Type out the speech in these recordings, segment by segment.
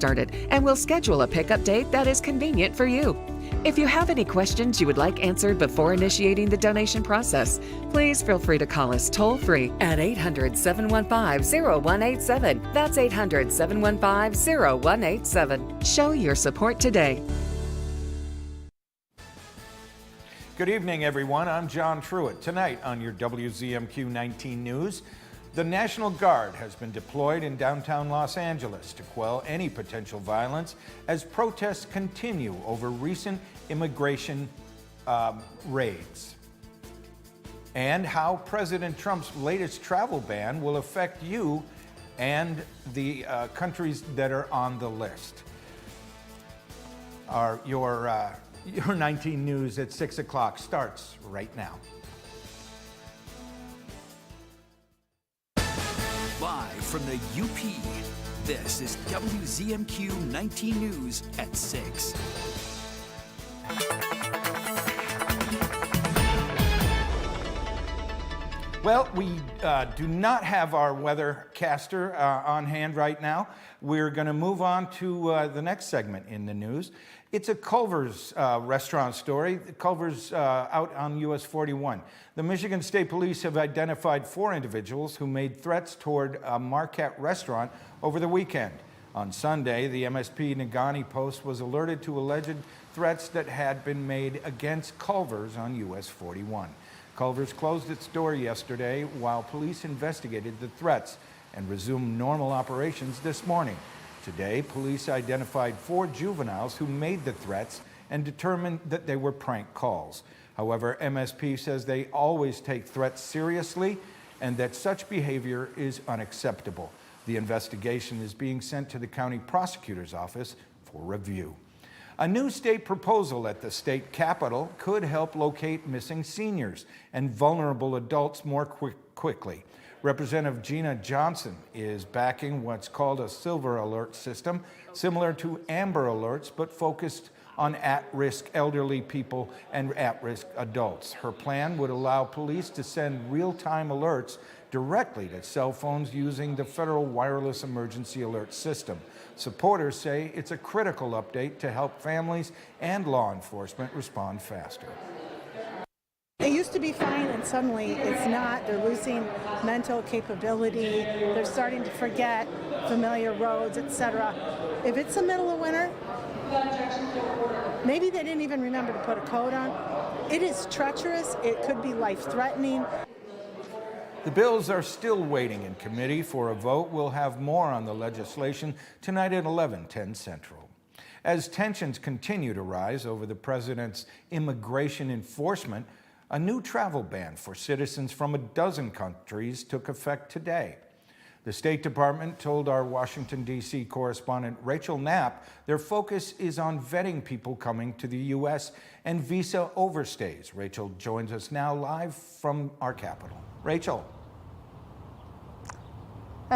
started, and we'll schedule a pickup date that is convenient for you. If you have any questions you would like answered before initiating the donation process, please feel free to call us toll-free at 800-715-0187. That's 800-715-0187. Show your support today. Good evening, everyone. I'm John Truitt. Tonight on your WZMQ 19 News, the National Guard has been deployed in downtown Los Angeles to quell any potential violence as protests continue over recent immigration raids. And how President Trump's latest travel ban will affect you and the countries that are on the list. Your 19 News at 6 o'clock starts right now. Live from the UP, this is WZMQ 19 News at 6. Well, we do not have our weathercaster on hand right now. We're going to move on to the next segment in the news. It's a Culver's restaurant story. Culver's out on US 41. The Michigan State Police have identified 4 individuals who made threats toward a Marquette restaurant over the weekend. On Sunday, the MSP Negaunee Post was alerted to alleged threats that had been made against Culver's on US 41. Culver's closed its door yesterday while police investigated the threats and resumed normal operations this morning. Today, police identified 4 juveniles who made the threats and determined that they were prank calls. However, MSP says they always take threats seriously and that such behavior is unacceptable. The investigation is being sent to the county prosecutor's office for review. A new state proposal at the state capitol could help locate missing seniors and vulnerable adults more quickly. Representative Gina Johnson is backing what's called a silver alert system, similar to Amber Alerts, but focused on at-risk elderly people and at-risk adults. Her plan would allow police to send real-time alerts directly to cell phones using the Federal Wireless Emergency Alert System. Supporters say it's a critical update to help families and law enforcement respond faster. It used to be fine, and suddenly it's not. They're losing mental capability. They're starting to forget familiar roads, etc. If it's the middle of winter, maybe they didn't even remember to put a coat on. It is treacherous. It could be life-threatening. The bills are still waiting in committee for a vote. We'll have more on the legislation tonight at 11:10 Central. As tensions continue to rise over the president's immigration enforcement, a new travel ban for citizens from a dozen countries took effect today. The State Department told our Washington, D.C. correspondent Rachel Knapp their focus is on vetting people coming to the U.S. and visa overstays. Rachel joins us now live from our capital. Rachel.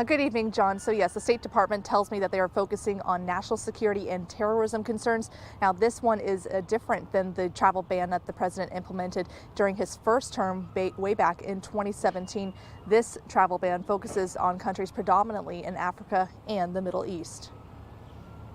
Good evening, John. So yes, the State Department tells me that they are focusing on national security and terrorism concerns. Now, this one is different than the travel ban that the president implemented during his first term way back in 2017. This travel ban focuses on countries predominantly in Africa and the Middle East.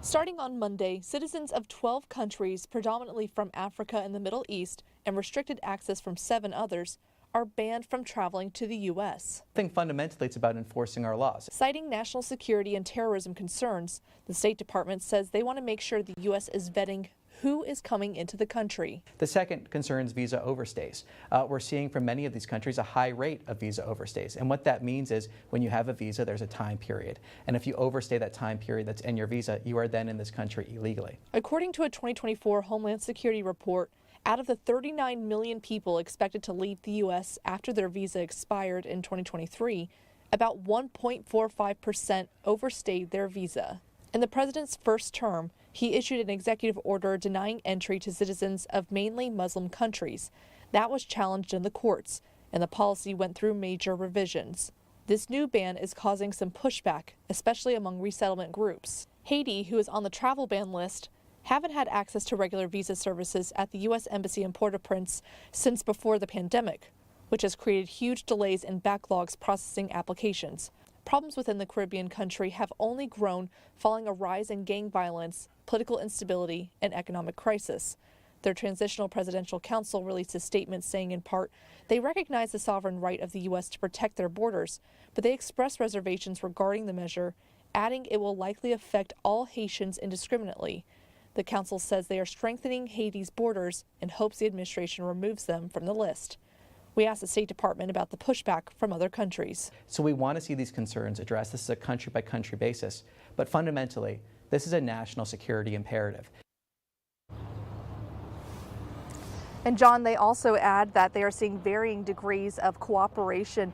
Starting on Monday, citizens of 12 countries, predominantly from Africa and the Middle East, and restricted access from 7 others, are banned from traveling to the U.S. I think fundamentally it's about enforcing our laws. Citing national security and terrorism concerns, the State Department says they want to make sure the U.S. is vetting who is coming into the country. The second concerns visa overstays. We're seeing from many of these countries a high rate of visa overstays. And what that means is when you have a visa, there's a time period. And if you overstay that time period that's in your visa, you are then in this country illegally. According to a 2024 Homeland Security report, out of the 39 million people expected to leave the U.S. after their visa expired in 2023, about 1.45% overstayed their visa. In the president's first term, he issued an executive order denying entry to citizens of mainly Muslim countries. That was challenged in the courts, and the policy went through major revisions. This new ban is causing some pushback, especially among resettlement groups. Haiti, who is on the travel ban list, haven't had access to regular visa services at the U.S. Embassy in Port-au-Prince since before the pandemic, which has created huge delays and backlogs processing applications. problems within the Caribbean country have only grown following a rise in gang violence, political instability, and economic crisis. Their Transitional Presidential Council released a statement saying, in part, they recognize the sovereign right of the U.S. to protect their borders, but they express reservations regarding the measure, adding it will likely affect all Haitians indiscriminately. The council says they are strengthening Haiti's borders and hopes the administration removes them from the list. We asked the State Department about the pushback from other countries. So we want to see these concerns addressed. This is a country-by-country basis, but fundamentally, this is a national security imperative. And John, they also add that they are seeing varying degrees of cooperation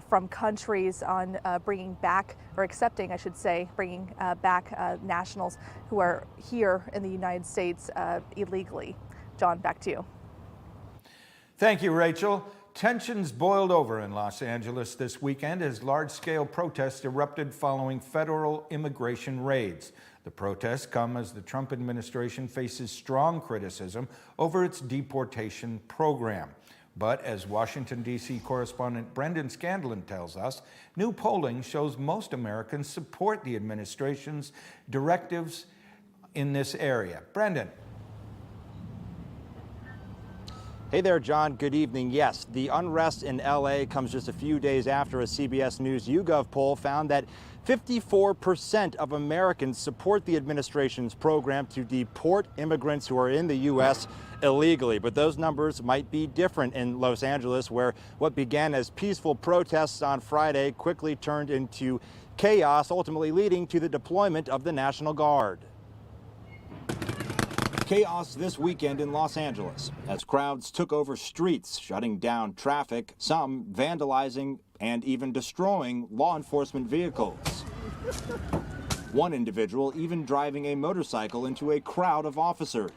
from countries on bringing back, or accepting, I should say, bringing back nationals who are here in the United States illegally. John, back to you. Thank you, Rachel. Tensions boiled over in Los Angeles this weekend as large-scale protests erupted following federal immigration raids. The protests come as the Trump administration faces strong criticism over its deportation program. But as Washington, D.C. correspondent Brendan Scanlon tells us, new polling shows most Americans support the administration's directives in this area. Brendan. Hey there, John. Good evening. Yes, the unrest in L.A. comes just a few days after a CBS News YouGov poll found that 54% of Americans support the administration's program to deport immigrants who are in the U.S. illegally. But those numbers might be different in Los Angeles, where what began as peaceful protests on Friday quickly turned into chaos, ultimately leading to the deployment of the National Guard. Chaos this weekend in Los Angeles as crowds took over streets, shutting down traffic, some vandalizing and even destroying law enforcement vehicles. One individual even driving a motorcycle into a crowd of officers.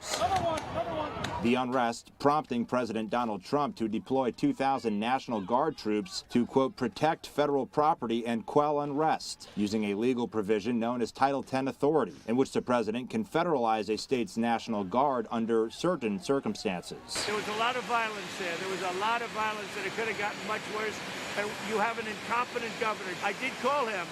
The unrest prompting President Donald Trump to deploy 2,000 National Guard troops to, quote, protect federal property and quell unrest, using a legal provision known as Title X authority, in which the president can federalize a state's National Guard under certain circumstances. There was a lot of violence there. There was a lot of violence, and it could have gotten much worse. And you have an incompetent governor. I did call him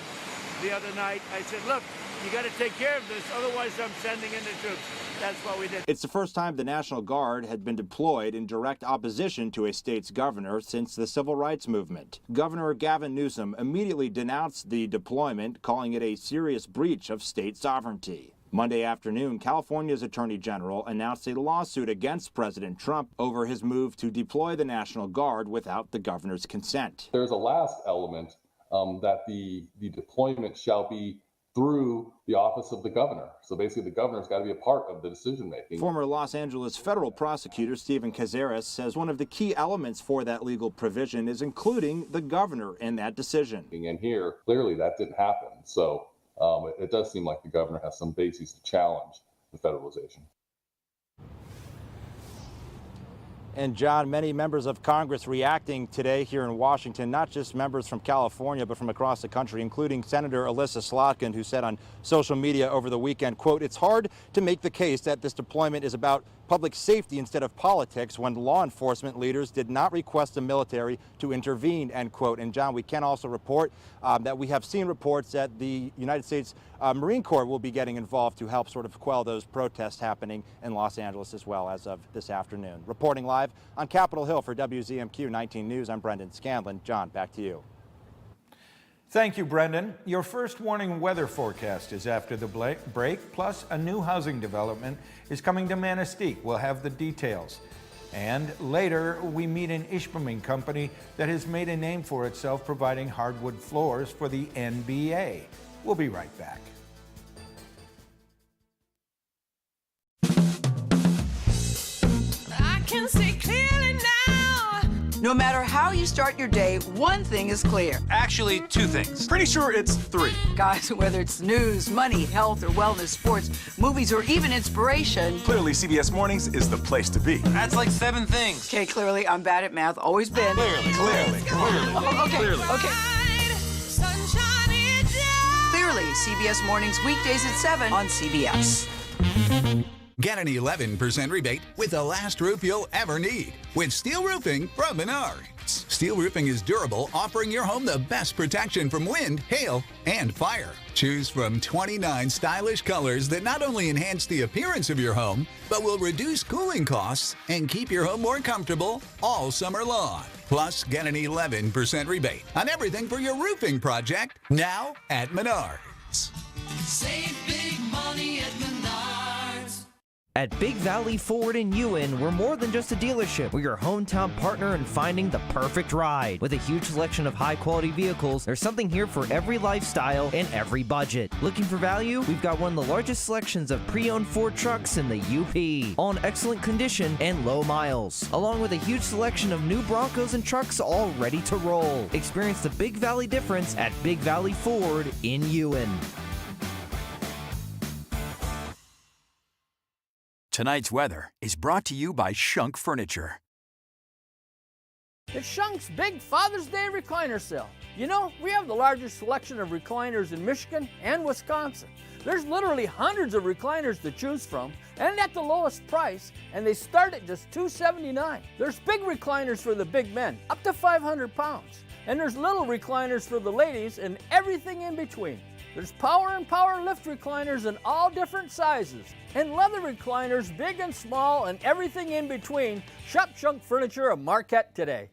the other night. I said, look, you got to take care of this, otherwise I'm sending in the troops. That's what we did. It's the first time the National Guard had been deployed in direct opposition to a state's governor since the Civil Rights Movement. Governor Gavin Newsom immediately denounced the deployment, calling it a serious breach of state sovereignty. Monday afternoon, California's Attorney General announced a lawsuit against President Trump over his move to deploy the National Guard without the governor's consent. There's a last element that the deployment shall be through the office of the governor. So basically the governor's got to be a part of the decision making. Former Los Angeles federal prosecutor Stephen Cazares says one of the key elements for that legal provision is including the governor in that decision. And here, clearly that didn't happen. So it does seem like the governor has some basis to challenge the federalization. And John, many members of Congress reacting today here in Washington, not just members from California, but from across the country, including Senator Alyssa Slotkin, who said on social media over the weekend, quote, it's hard to make the case that this deployment is about public safety instead of politics when law enforcement leaders did not request the military to intervene, end quote. And John, we can also report that we have seen reports that the United States Marine Corps will be getting involved to help sort of quell those protests happening in Los Angeles as well as of this afternoon. Reporting live on Capitol Hill for WZMQ 19 News, I'm Brendan Scanlon. John, back to you. Thank you, Brendan. Your first warning weather forecast is after the break, plus a new housing development is coming to Manistee. We'll have the details. And later, we meet an Ishpeming company that has made a name for itself providing hardwood floors for the NBA. We'll be right back. I can see clearly now. No matter how you start your day, one thing is clear. Actually, two things. Pretty sure it's three. Guys, whether it's news, money, health, or wellness, sports, movies, or even inspiration. Clearly, CBS Mornings is the place to be. That's like 7 things. Okay, clearly, I'm bad at math. Always been. Clearly. Okay. Clearly, CBS Mornings weekdays at 7 on CBS. Get an 11% rebate with the last roof you'll ever need with steel roofing from Menards. Steel roofing is durable, offering your home the best protection from wind, hail, and fire. Choose from 29 stylish colors that not only enhance the appearance of your home, but will reduce cooling costs and keep your home more comfortable all summer long. Plus, get an 11% rebate on everything for your roofing project now at Menards. Save big money at Menards. At Big Valley Ford in Ewan, we're more than just a dealership. We're your hometown partner in finding the perfect ride. With a huge selection of high-quality vehicles, there's something here for every lifestyle and every budget. Looking for value? We've got one of the largest selections of pre-owned Ford trucks in the UP, all in excellent condition and low miles, along with a huge selection of new Broncos and trucks all ready to roll. Experience the Big Valley difference at Big Valley Ford in Ewan. Tonight's weather is brought to you by Shunk Furniture. It's Shunk's Big Father's Day Recliner Sale. You know, we have the largest selection of recliners in Michigan and Wisconsin. There's literally hundreds of recliners to choose from, and at the lowest price, and they start at just $279. There's big recliners for the big men, up to 500 pounds. And there's little recliners for the ladies and everything in between. There's power and power lift recliners in all different sizes, and leather recliners big and small and everything in between. Shop Shunk Furniture of Marquette today.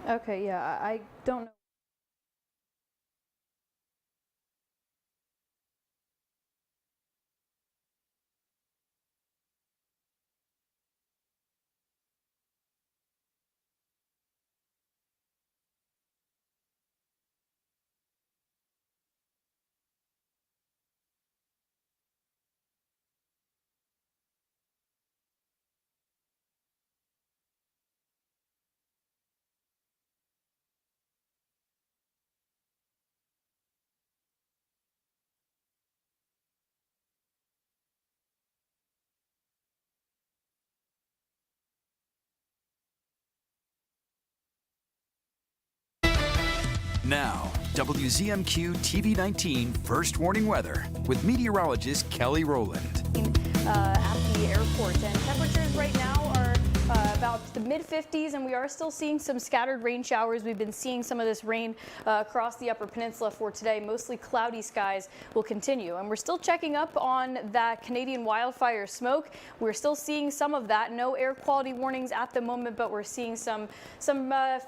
Okay, yeah, I don't know. Now, WZMQ TV19 First Warning Weather with meteorologist Kelly Rowland. At the airport, and temperatures right now are about the mid-50s, and we are still seeing some scattered rain showers. We've been seeing some of this rain across the Upper Peninsula for today. Mostly cloudy skies will continue, and we're still checking up on that Canadian wildfire smoke. We're still seeing some of that. No air quality warnings at the moment, but we're seeing some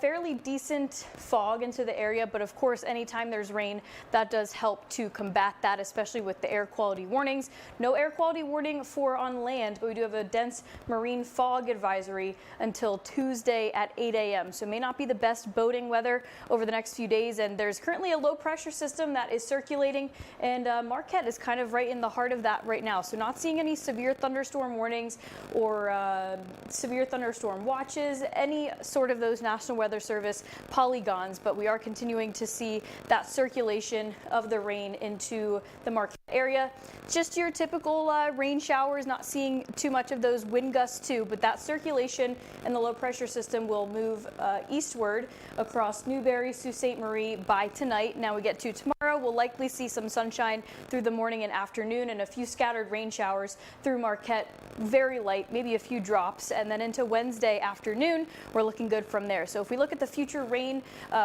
fairly decent fog into the area. But of course, anytime there's rain, that does help to combat that, especially with the air quality warnings. No air quality warning for on land, but we do have a dense marine fog advisory until Tuesday at 8 a.m. So it may not be the best boating weather over the next few days. And there's currently a low pressure system that is circulating, and Marquette is kind of right in the heart of that right now. So not seeing any severe thunderstorm warnings or severe thunderstorm watches, any sort of those National Weather Service polygons, but we are continuing to see that circulation of the rain into the Marquette area. Just your typical rain showers, not seeing too much of those wind gusts too, but that circulation and the low pressure system will move eastward across Newberry, Sault Ste. Marie by tonight. Now we get to tomorrow, we'll likely see some sunshine through the morning and afternoon and a few scattered rain showers through Marquette, very light, maybe a few drops, and then into Wednesday afternoon, we're looking good from there. So if we look at the future rain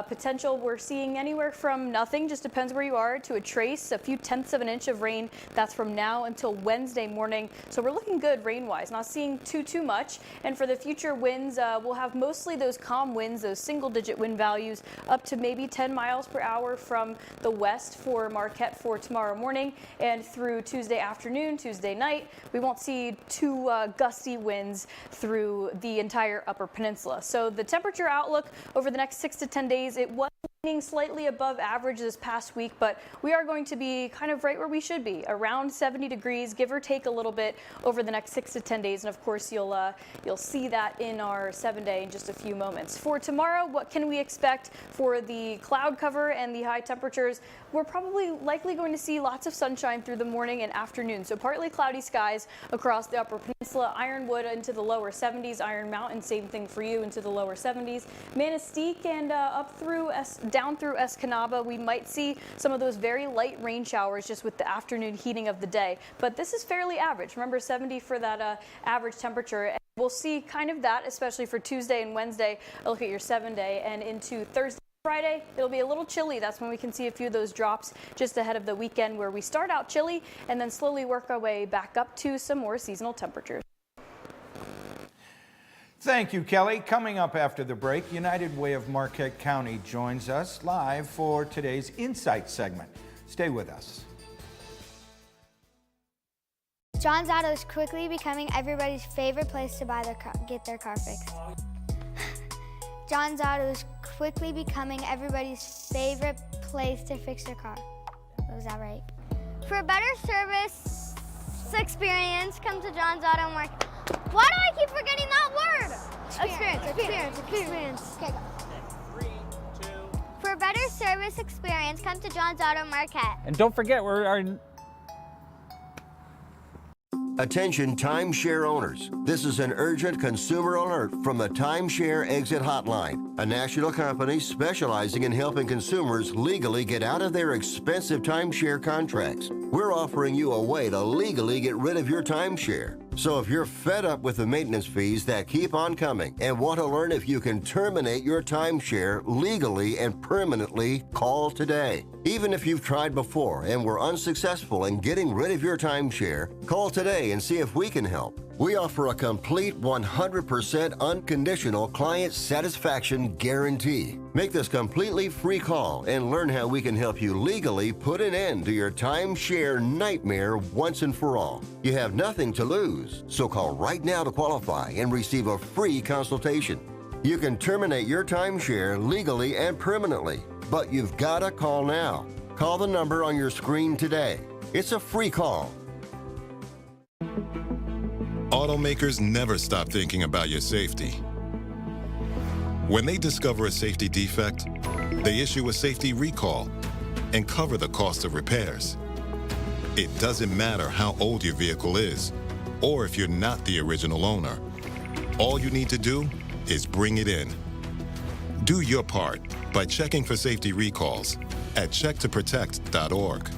potential, we're seeing anywhere from nothing, just depends where you are, to a trace, a few tenths of an inch of rain. That's from now until Wednesday morning. So we're looking good rain-wise, not seeing too much. And for the future winds, we'll have mostly those calm winds, those single-digit wind values, up to maybe 10 miles per hour from the west for Marquette for tomorrow morning and through Tuesday afternoon, Tuesday night. We won't see too gusty winds through the entire Upper Peninsula. So the temperature outlook over the next 6 to 10 days, it was leaning slightly above average this past week, but we are going to be kind of right where we should be, around 70 degrees, give or take a little bit over the next 6 to 10 days. And of course, you'll see that in our 7-day in just a few moments. For tomorrow, what can we expect for the cloud cover and the high temperatures? We're probably likely going to see lots of sunshine through the morning and afternoon. So partly cloudy skies across the Upper Peninsula, Ironwood into the lower 70s, Iron Mountain, same thing for you, into the lower 70s. Manistee and down through Escanaba, we might see some of those very light rain showers just with the afternoon heating of the day. But this is fairly average. Remember, 70 for that average temperature. And we'll see kind of that, especially for Tuesday and Wednesday. A look at your 7-day and into Thursday. Friday, it'll be a little chilly. That's when we can see a few of those drops just ahead of the weekend, where we start out chilly and then slowly work our way back up to some more seasonal temperatures. Thank you, Kelly. Coming up after the break, United Way of Marquette County joins us live for today's Insight segment. Stay with us. John's Auto is quickly becoming everybody's favorite place to get their car fixed. John's Auto is quickly becoming everybody's favorite place to fix their car. Was that right? For a better service experience, come to John's Auto Market. Why do I keep forgetting that word? Experience. Okay, go. 3, 2. For a better service experience, come to John's Auto Market. And don't forget, we're our... Attention timeshare owners. This is an urgent consumer alert from the Timeshare Exit Hotline, a national company specializing in helping consumers legally get out of their expensive timeshare contracts. We're offering you a way to legally get rid of your timeshare. So if you're fed up with the maintenance fees that keep on coming and want to learn if you can terminate your timeshare legally and permanently, call today. Even if you've tried before and were unsuccessful in getting rid of your timeshare, call today and see if we can help. We offer a complete 100% unconditional client satisfaction guarantee. Make this completely free call and learn how we can help you legally put an end to your timeshare nightmare once and for all. You have nothing to lose, so call right now to qualify and receive a free consultation. You can terminate your timeshare legally and permanently, but you've got to call now. Call the number on your screen today. It's a free call. Automakers never stop thinking about your safety. When they discover a safety defect, they issue a safety recall and cover the cost of repairs. It doesn't matter how old your vehicle is or if you're not the original owner. All you need to do is bring it in. Do your part by checking for safety recalls at checktoprotect.org.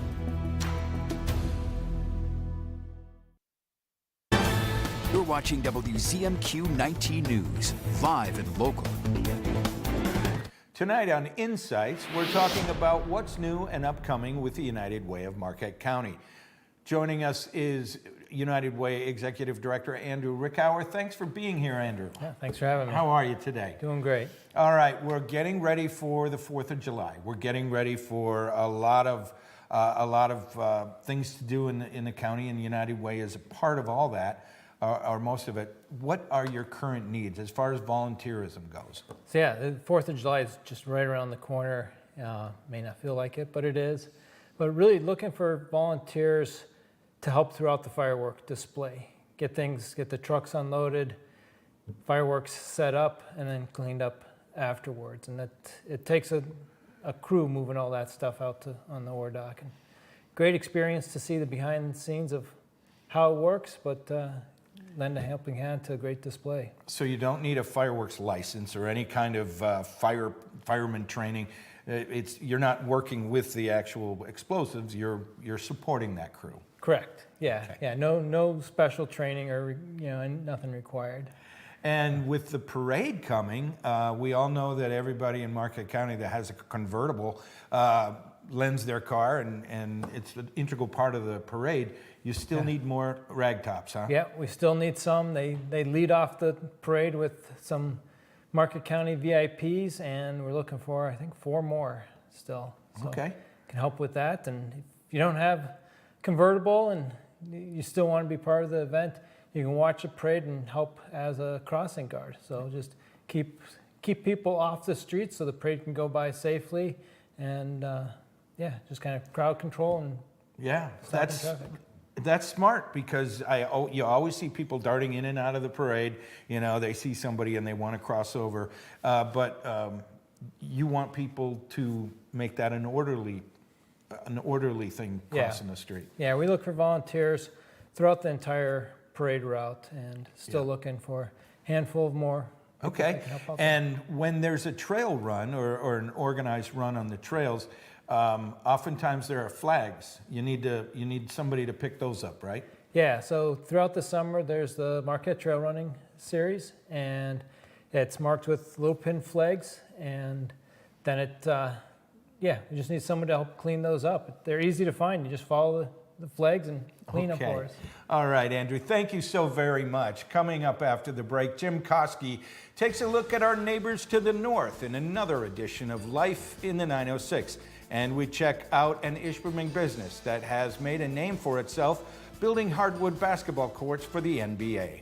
You're watching WZMQ 19 News, live and local. Tonight on Insights, we're talking about what's new and upcoming with the United Way of Marquette County. Joining us is United Way Executive Director Andrew Rickower. Thanks for being here, Andrew. Yeah, thanks for having me. How are you today? Doing great. All right, we're getting ready for the 4th of July. We're getting ready for a lot of things to do in the county, and United Way is a part of all that. Or most of it. What are your current needs as far as volunteerism goes? So yeah, the 4th of July is just right around the corner. May not feel like it, but it is. But really looking for volunteers to help throughout the fireworks display. Get the trucks unloaded, fireworks set up, and then cleaned up afterwards. And it takes a crew moving all that stuff out on the ore dock. And great experience to see the behind the scenes of how it works, but lend a helping hand to a great display. So you don't need a fireworks license or any kind of fireman training. You're not working with the actual explosives. You're supporting that crew. Correct. Yeah. Okay. Yeah. No special training or nothing required. And with the parade coming, we all know that everybody in Marquette County that has a convertible lends their car, and it's an integral part of the parade. You still need more ragtops, huh? Yeah, we still need some. They lead off the parade with some Marquette County VIPs, and we're looking for, I think, 4 more still. So okay. Can help with that. And if you don't have convertible and you still want to be part of the event, you can watch the parade and help as a crossing guard. So just keep keep people off the streets so the parade can go by safely, and just kind of crowd control and stopping traffic. That's smart, because you always see people darting in and out of the parade. They see somebody and they want to cross over, but you want people to make that an orderly thing crossing the street. Yeah, we look for volunteers throughout the entire parade route, and still looking for a handful of more. Okay, and when there's a trail run or an organized run on the trails, oftentimes there are flags. You need somebody to pick those up, right? Yeah, so throughout the summer there's the Marquette Trail Running Series, and it's marked with little pin flags, and then we just need someone to help clean those up. They're easy to find. You just follow the flags and clean up for us. All right, Andrew, thank you so very much. Coming up after the break, Jim Koski takes a look at our neighbors to the north in another edition of Life in the 906. And we check out an Ishpeming business that has made a name for itself building hardwood basketball courts for the NBA.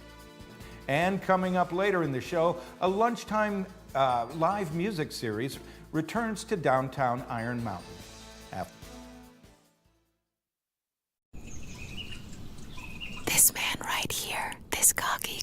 And coming up later in the show, a lunchtime live music series returns to downtown Iron Mountain. This man right here, this cocky,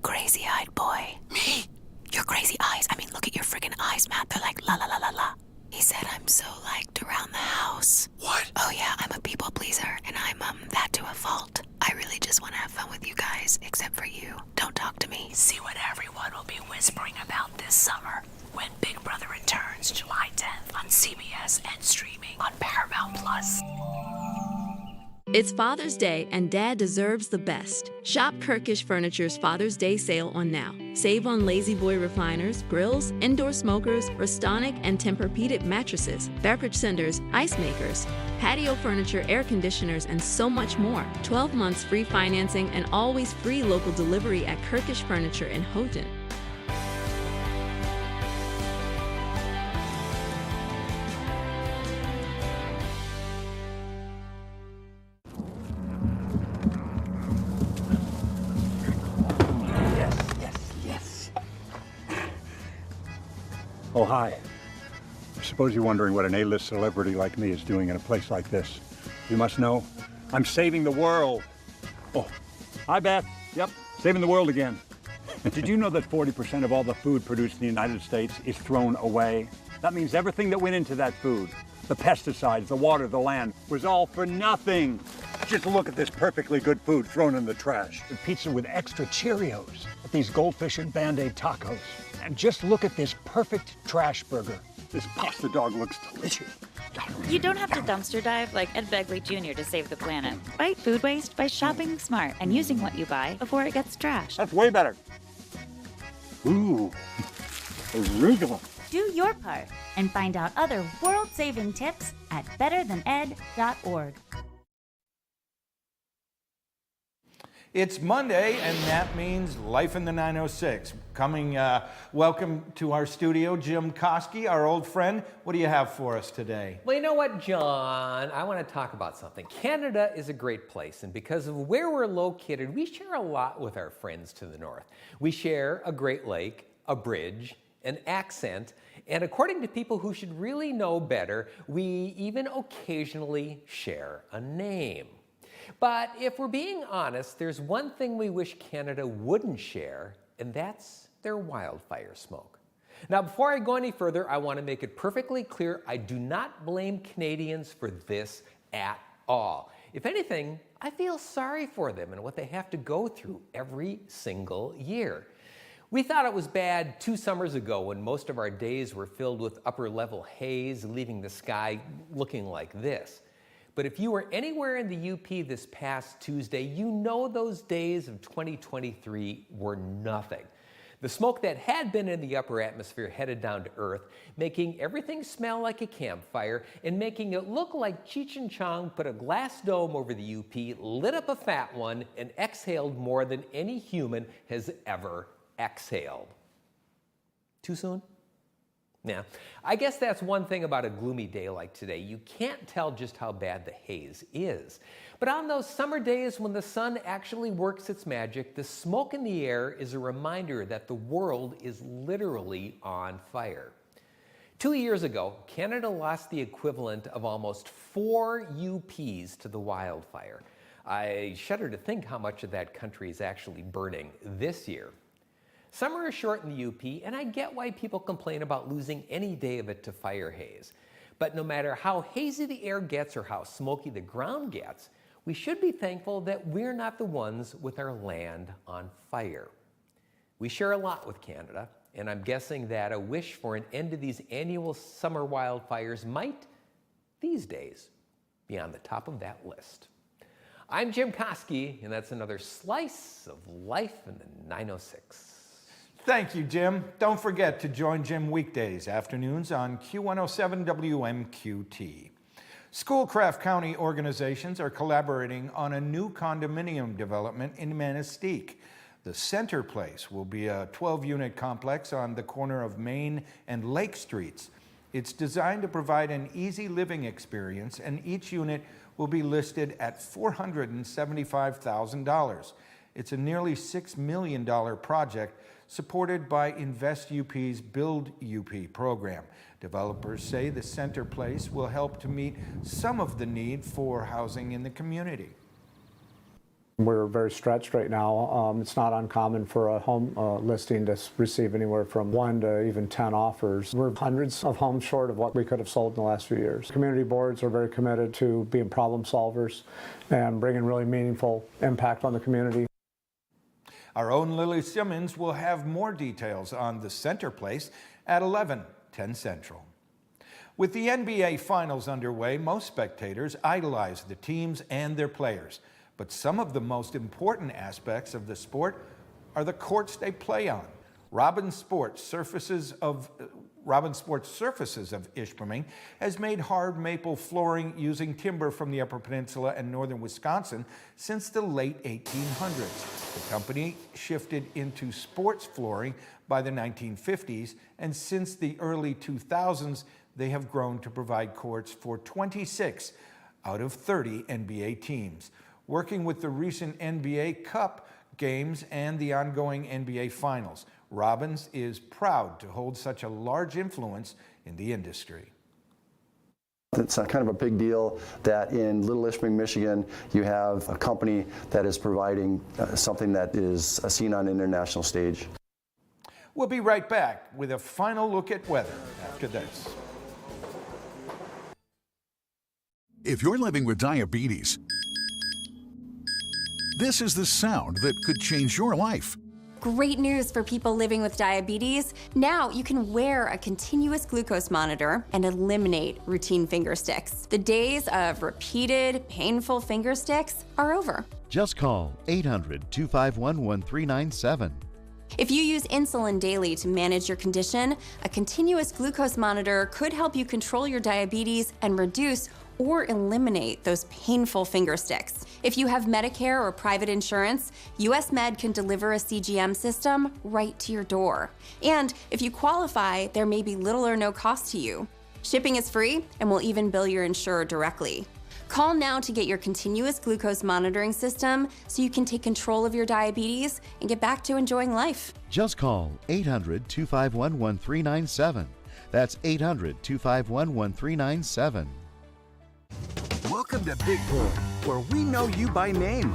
crazy-eyed boy. Me? Your crazy eyes. I mean, look at your friggin' eyes, Matt. They're like la la la la la. He said I'm so liked around the house. What? Oh yeah, I'm a people pleaser, and I'm that to a fault. I really just want to have fun with you guys, except for you. Don't talk to me. See what everyone will be whispering about this summer when Big Brother returns July 10th on CBS and streaming on Paramount Plus. It's Father's Day, and Dad deserves the best. Shop Kirkish Furniture's Father's Day sale on now. Save on Lazy Boy recliners, grills, indoor smokers, Restonic and Tempur-Pedic mattresses, beverage cenders, ice makers, patio furniture, air conditioners, and so much more. 12 months free financing and always free local delivery at Kirkish Furniture in Houghton. Oh, hi. I suppose you're wondering what an A-list celebrity like me is doing in a place like this. You must know, I'm saving the world. Oh, hi, Beth. Yep, saving the world again. Did you know that 40% of all the food produced in the United States is thrown away? That means everything that went into that food, the pesticides, the water, the land, was all for nothing. Just look at this perfectly good food thrown in the trash. The pizza with extra Cheerios, these goldfish and Band-Aid tacos. And just look at this perfect trash burger. This pasta dog looks delicious. You don't have to dumpster dive like Ed Begley Jr. to save the planet. Fight food waste by shopping smart and using what you buy before it gets trashed. That's way better. Ooh, arugula. Do your part and find out other world-saving tips at betterthaned.org. It's Monday, and that means Life in the 906. Welcome to our studio, Jim Koski, our old friend. What do you have for us today? Well, you know what, John? I want to talk about something. Canada is a great place, and because of where we're located, we share a lot with our friends to the north. We share a Great Lake, a bridge, an accent, and according to people who should really know better, we even occasionally share a name. But if we're being honest, there's one thing we wish Canada wouldn't share, and that's their wildfire smoke. Now, before I go any further, I want to make it perfectly clear I do not blame Canadians for this at all. If anything, I feel sorry for them and what they have to go through every single year. We thought it was bad 2 summers ago when most of our days were filled with upper-level haze, leaving the sky looking like this. But if you were anywhere in the UP this past Tuesday, you know those days of 2023 were nothing. The smoke that had been in the upper atmosphere headed down to Earth, making everything smell like a campfire and making it look like Cheech and Chong put a glass dome over the UP, lit up a fat one, and exhaled more than any human has ever exhaled. Too soon? Yeah, I guess that's one thing about a gloomy day like today. You can't tell just how bad the haze is. But on those summer days when the sun actually works its magic, the smoke in the air is a reminder that the world is literally on fire. 2 years ago, Canada lost the equivalent of almost 4 UPs to the wildfire. I shudder to think how much of that country is actually burning this year. Summer is short in the UP, and I get why people complain about losing any day of it to fire haze. But no matter how hazy the air gets or how smoky the ground gets, we should be thankful that we're not the ones with our land on fire. We share a lot with Canada, and I'm guessing that a wish for an end to these annual summer wildfires might, these days, be on the top of that list. I'm Jim Koski, and that's another slice of life in the 906. Thank you, Jim. Don't forget to join Jim weekdays afternoons on Q107 WMQT. Schoolcraft County organizations are collaborating on a new condominium development in Manistee. The Center Place will be a 12-unit complex on the corner of Main and Lake Streets. It's designed to provide an easy living experience, and each unit will be listed at $475,000. It's a nearly $6 million project supported by Invest UP's Build UP program. Developers say the Center Place will help to meet some of the need for housing in the community. We're very stretched right now. It's not uncommon for a home listing to receive anywhere from 1 to even 10 offers. We're hundreds of homes short of what we could have sold in the last few years. Community boards are very committed to being problem solvers and bringing really meaningful impact on the community. Our own Lily Simmons will have more details on the Center Place at 11:10 Central. With the NBA Finals underway, most spectators idolize the teams and their players. But some of the most important aspects of the sport are the courts they play on. Robin Sports Surfaces of Ishpeming has made hard maple flooring using timber from the Upper Peninsula and northern Wisconsin since the late 1800s. The company shifted into sports flooring by the 1950s, and since the early 2000s, they have grown to provide courts for 26 out of 30 NBA teams. Working with the recent NBA Cup games and the ongoing NBA Finals, Robbins is proud to hold such a large influence in the industry. It's kind of a big deal that in Little Ishpeming, Michigan, you have a company that is providing something that is seen on an international stage. We'll be right back with a final look at weather after this. If you're living with diabetes, this is the sound that could change your life. Great news for people living with diabetes. Now you can wear a continuous glucose monitor and eliminate routine finger sticks. The days of repeated, painful finger sticks are over. Just call 800-251-1397. If you use insulin daily to manage your condition, a continuous glucose monitor could help you control your diabetes and reduce or eliminate those painful finger sticks. If you have Medicare or private insurance, US Med can deliver a CGM system right to your door. And if you qualify, there may be little or no cost to you. Shipping is free, and we'll even bill your insurer directly. Call now to get your continuous glucose monitoring system so you can take control of your diabetes and get back to enjoying life. Just call 800-251-1397. That's 800-251-1397. Welcome to Big Boy, where we know you by name.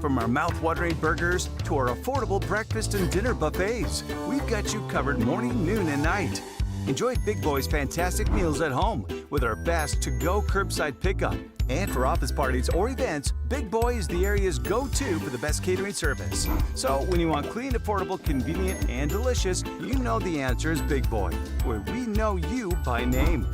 From our mouth-watering burgers to our affordable breakfast and dinner buffets, we've got you covered morning, noon, and night. Enjoy Big Boy's fantastic meals at home with our fast to-go curbside pickup. And for office parties or events, Big Boy is the area's go-to for the best catering service. So when you want clean, affordable, convenient, and delicious, you know the answer is Big Boy, where we know you by name.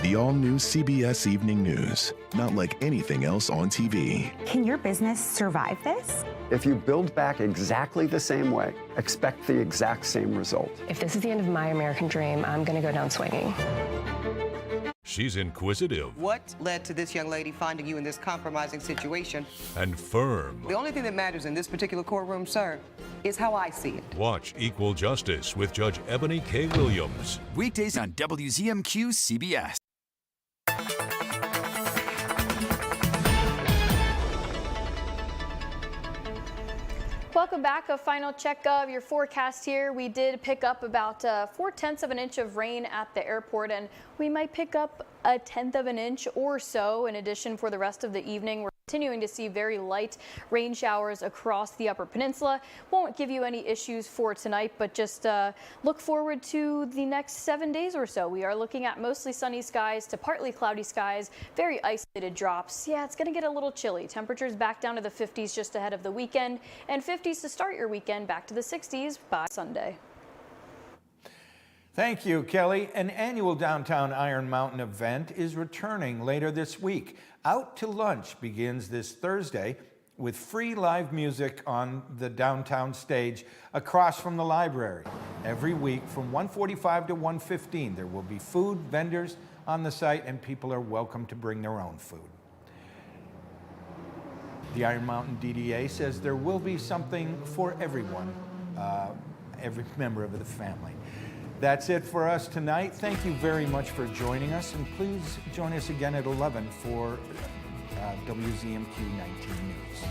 The all-new CBS Evening News. Not like anything else on TV. Can your business survive this? If you build back exactly the same way, expect the exact same result. If this is the end of my American dream, I'm going to go down swinging. She's inquisitive What led to this young lady finding you in this compromising situation? and firm. The only thing that matters in this particular courtroom, sir, is how I see it. Watch Equal Justice with Judge Ebony K. Williams. Weekdays on WZMQ CBS. Welcome back. A final check of your forecast here. We did pick up about 4/10 of an inch of rain at the airport, and we might pick up 1/10 of an inch or so in addition for the rest of the evening. We're continuing to see very light rain showers across the Upper Peninsula. Won't give you any issues for tonight, but just look forward to the next 7 days or so. We are looking at mostly sunny skies to partly cloudy skies, very isolated drops. Yeah, it's going to get a little chilly. Temperatures back down to the 50s just ahead of the weekend, and 50s to start your weekend, back to the 60s by Sunday. Thank you, Kelly. An annual downtown Iron Mountain event is returning later this week. Out to Lunch begins this Thursday with free live music on the downtown stage across from the library. Every week from 1:45 to 1:15, there will be food, vendors on the site, and people are welcome to bring their own food. The Iron Mountain DDA says there will be something for everyone, every member of the family. That's it for us tonight. Thank you very much for joining us, and please join us again at 11 for WZMQ 19 News.